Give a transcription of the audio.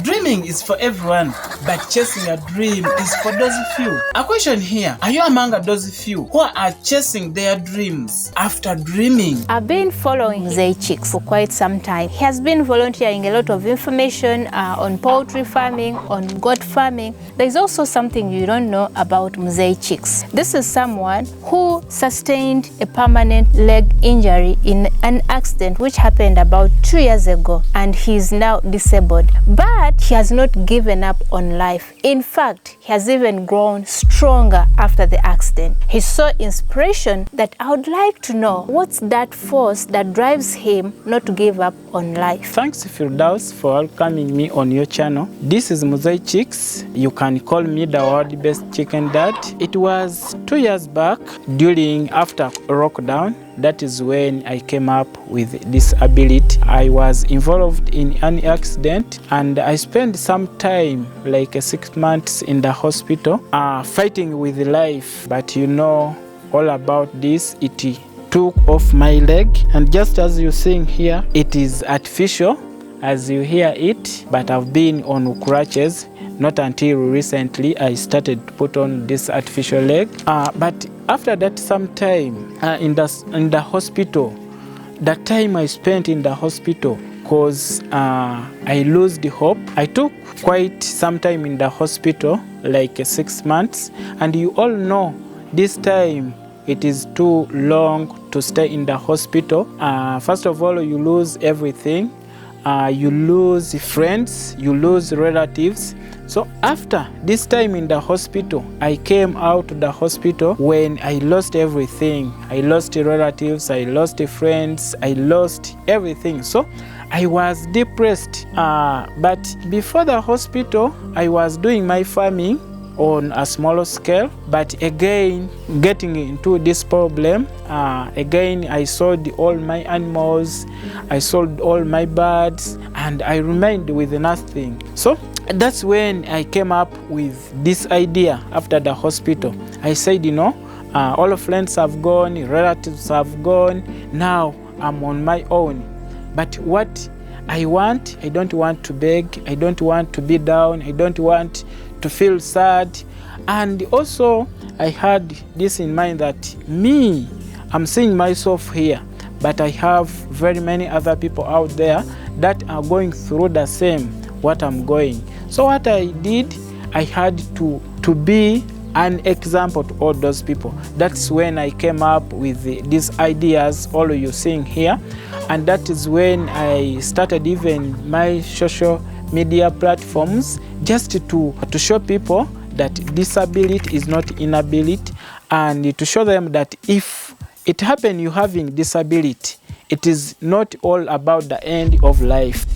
Dreaming is for everyone, but chasing a dream is for those few. A question here, are you among those few who are chasing their dreams after dreaming? I've been following Mzee Chicks for quite some time. He has been volunteering a lot of information on poultry farming, on goat farming. There's also something you don't know about Mzee Chicks. This is someone who sustained a permanent leg injury in an accident which happened about 2 years ago, and he's now disabled. But he has not given up on life. In fact, he has even grown stronger after the accident. He saw inspiration that I would like to know what's that force that drives him not to give up on life. Thanks Firdaus for welcoming me on your channel. This is Mzee Chicks. You can call me the world's best chicken dad. It was 2 years back after lockdown. That is when I came up with this ability. I was involved in an accident and I spent some time, like 6 months in the hospital, fighting with life. But you know all about this, it took off my leg, and just as you're seeing here, it is artificial as you hear it, but I've been on crutches. Not until recently I started to put on this artificial leg. But after that, some time in the hospital, the time I spent in the hospital, because I lost the hope. I took quite some time in the hospital, like 6 months. And you all know this time it is too long to stay in the hospital. First of all, you lose everything. You lose friends, you lose relatives. So after this time in the hospital, I came out of the hospital when I lost everything. I lost relatives, I lost friends, I lost everything. So I was depressed. But before the hospital, I was doing my farming on a smaller scale. But again, getting into this problem, again I sold all my animals, I sold all my birds, and I remained with nothing. So that's when I came up with this idea after the hospital. I said, you know, all friends have gone, relatives have gone, now I'm on my own. But what I don't want to beg, I don't want to be down, I don't want to feel sad. And also I had this in mind that I'm seeing myself here, but I have very many other people out there that are going through the same what I'm going. So what I did, I had to be an example to all those people. That's when I came up with these ideas, all you're seeing here. And that is when I started even my social media platforms, just to show people that disability is not inability, and to show them that if it happens you having disability, it is not all about the end of life.